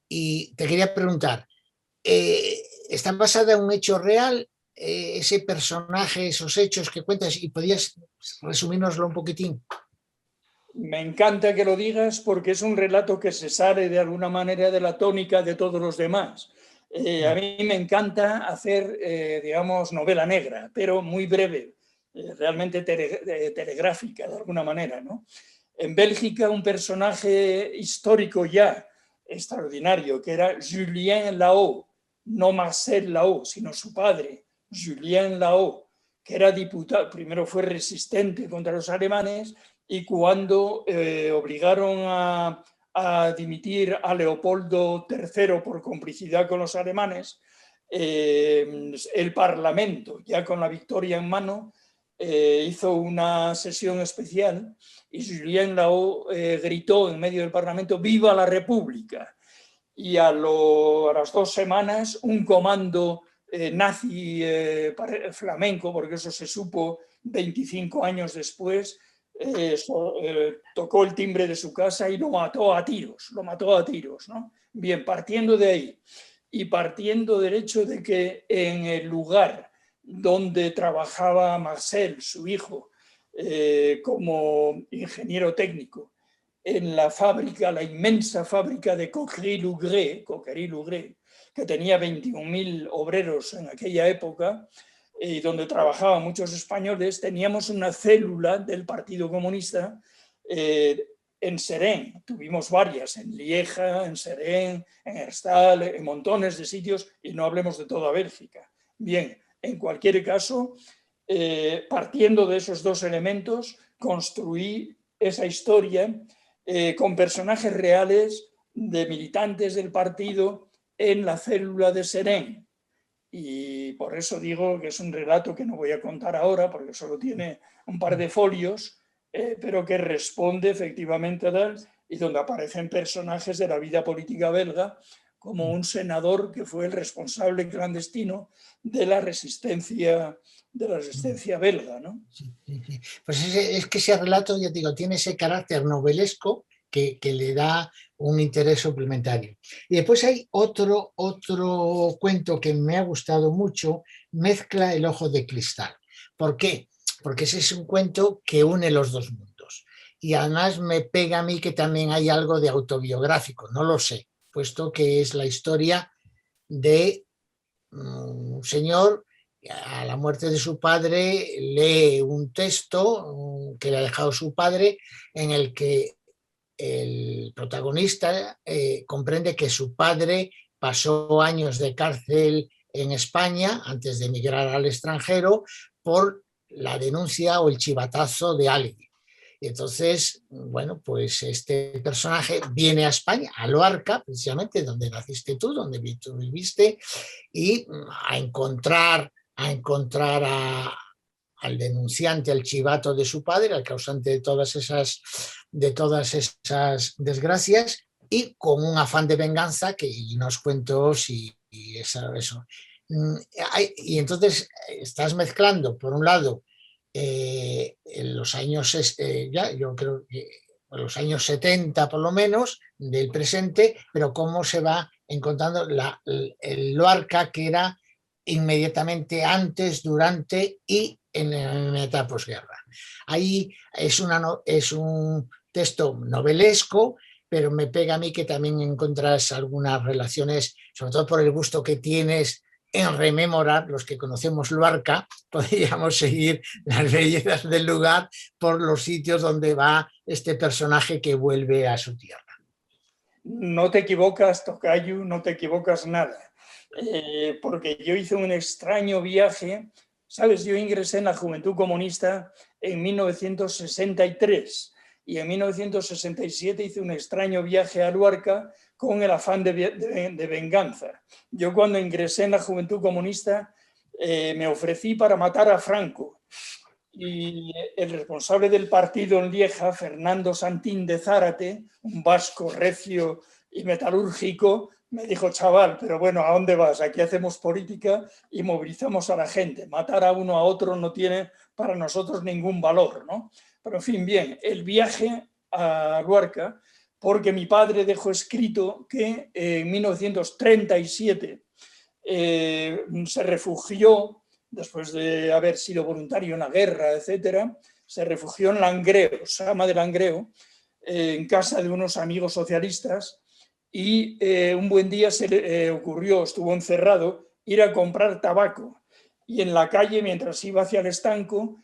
Y te quería preguntar, ¿está basada en un hecho real? Ese personaje, esos hechos que cuentas, y podías resumírnoslo un poquitín. Me encanta que lo digas porque es un relato que se sale de alguna manera de la tónica de todos los demás. A mí me encanta hacer, digamos, novela negra, pero muy breve, realmente telegráfica de alguna manera, ¿no? En Bélgica, un personaje histórico ya extraordinario, que era Julien Lahaut, no Marcel Lahaut, sino su padre, Julien Lahaut, que era diputado, primero fue resistente contra los alemanes, y cuando obligaron a dimitir a Leopoldo III por complicidad con los alemanes, el Parlamento, ya con la victoria en mano, hizo una sesión especial y Julien Lahaut gritó en medio del Parlamento «¡Viva la República!». Y a las 2 semanas un comando nazi flamenco, porque eso se supo 25 años después, tocó el timbre de su casa y lo mató a tiros, ¿no? Bien, partiendo de ahí y partiendo del hecho de que en el lugar donde trabajaba Marcel, su hijo, como ingeniero técnico, en la fábrica, la inmensa fábrica de Coquerie-Lugré, que tenía 21.000 obreros en aquella época, y donde trabajaban muchos españoles, teníamos una célula del Partido Comunista en Serén. Tuvimos varias, en Lieja, en Serén, en Herstal, en montones de sitios, y no hablemos de toda Bélgica. Bien, en cualquier caso, partiendo de esos dos elementos, construí esa historia con personajes reales de militantes del partido en la célula de Serén. Y por eso digo que es un relato que no voy a contar ahora, porque solo tiene un par de folios, pero que responde efectivamente a tal, y donde aparecen personajes de la vida política belga, como un senador que fue el responsable clandestino de la resistencia belga, ¿no? Sí, sí, sí. Pues es que ese relato, ya te digo, tiene ese carácter novelesco que le da un interés suplementario. Y después hay otro cuento que me ha gustado mucho, Mezcla el ojo de cristal. ¿Por qué? Porque ese es un cuento que une los dos mundos. Y además me pega a mí que también hay algo de autobiográfico, no lo sé, puesto que es la historia de un señor a la muerte de su padre lee un texto que le ha dejado su padre en el que el protagonista comprende que su padre pasó años de cárcel en España antes de emigrar al extranjero por la denuncia o el chivatazo de alguien. Y entonces, bueno, pues este personaje viene a España, a Luarca, precisamente donde naciste tú, donde tú viviste, y al denunciante, al chivato de su padre, al causante de todas esas desgracias, y con un afán de venganza que nos cuento y eso. Y entonces estás mezclando, por un lado, en los años, ya, yo creo que los años 70 por lo menos, del presente, pero cómo se va encontrando el Luarca que era inmediatamente antes, durante y en la etapa posguerra. Ahí es un texto novelesco, pero me pega a mí que también encuentras algunas relaciones, sobre todo por el gusto que tienes en rememorar, los que conocemos Luarca, podríamos seguir las bellezas del lugar por los sitios donde va este personaje que vuelve a su tierra. No te equivocas, tocayo, no te equivocas nada. Porque yo hice un extraño viaje, ¿sabes? Yo ingresé en la Juventud Comunista en 1963 y en 1967 hice un extraño viaje a Luarca con el afán de venganza. Yo cuando ingresé en la Juventud Comunista me ofrecí para matar a Franco. Y el responsable del partido en Lieja, Fernando Santín de Zárate, un vasco recio y metalúrgico, me dijo: chaval, pero bueno, ¿a dónde vas? Aquí hacemos política y movilizamos a la gente. Matar a uno a otro no tiene para nosotros ningún valor, ¿no? Pero en fin, bien, el viaje a Luarca, porque mi padre dejó escrito que en 1937 se refugió, después de haber sido voluntario en la guerra, etcétera, se refugió en Langreo, Sama de Langreo, en casa de unos amigos socialistas, y un buen día se le ocurrió, estuvo encerrado, ir a comprar tabaco. Y en la calle, mientras iba hacia el estanco,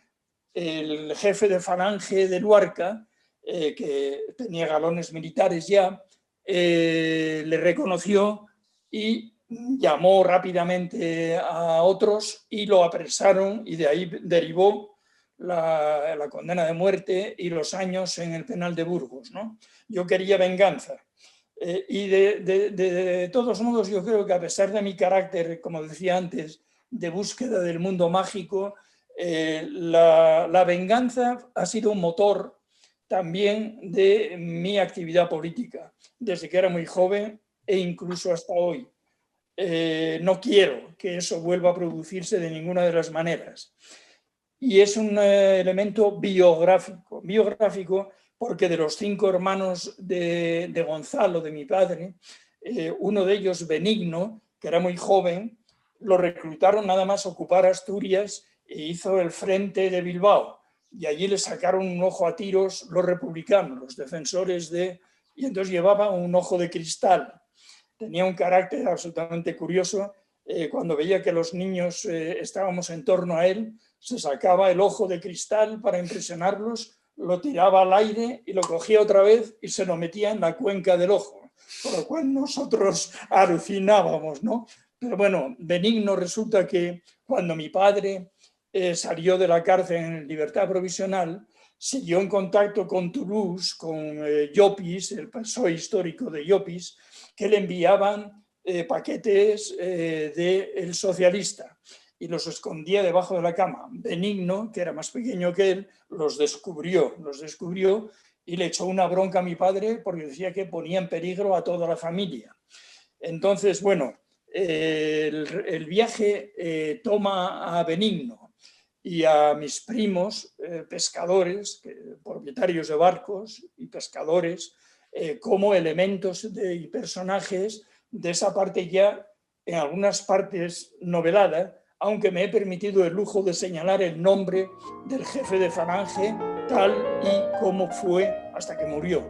el jefe de falange de Luarca, que tenía galones militares ya, le reconoció y llamó rápidamente a otros y lo apresaron, y de ahí derivó la condena de muerte y los años en el penal de Burgos, ¿no? Yo quería venganza. Y de todos modos, yo creo que a pesar de mi carácter, como decía antes, de búsqueda del mundo mágico, la venganza ha sido un motor también de mi actividad política, desde que era muy joven e incluso hasta hoy. No quiero que eso vuelva a producirse de ninguna de las maneras. Y es un elemento biográfico porque de los 5 hermanos de Gonzalo, de mi padre, uno de ellos, Benigno, que era muy joven, lo reclutaron nada más ocupar Asturias e hizo el frente de Bilbao. Y allí le sacaron un ojo a tiros los republicanos, los defensores de... Y entonces llevaba un ojo de cristal. Tenía un carácter absolutamente curioso. Cuando veía que los niños estábamos en torno a él, se sacaba el ojo de cristal para impresionarlos, lo tiraba al aire y lo cogía otra vez y se lo metía en la cuenca del ojo, por lo cual nosotros alucinábamos, ¿no? Pero bueno, Benigno resulta que cuando mi padre salió de la cárcel en libertad provisional, siguió en contacto con Toulouse, con Llopis, el PSOE histórico de Llopis, que le enviaban paquetes del socialista y los escondía debajo de la cama. Benigno, que era más pequeño que él, los descubrió y le echó una bronca a mi padre porque decía que ponía en peligro a toda la familia. Entonces, bueno, el viaje toma a Benigno y a mis primos pescadores, propietarios de barcos y pescadores, como elementos y personajes de esa parte ya, en algunas partes novelada, aunque me he permitido el lujo de señalar el nombre del jefe de falange tal y como fue hasta que murió.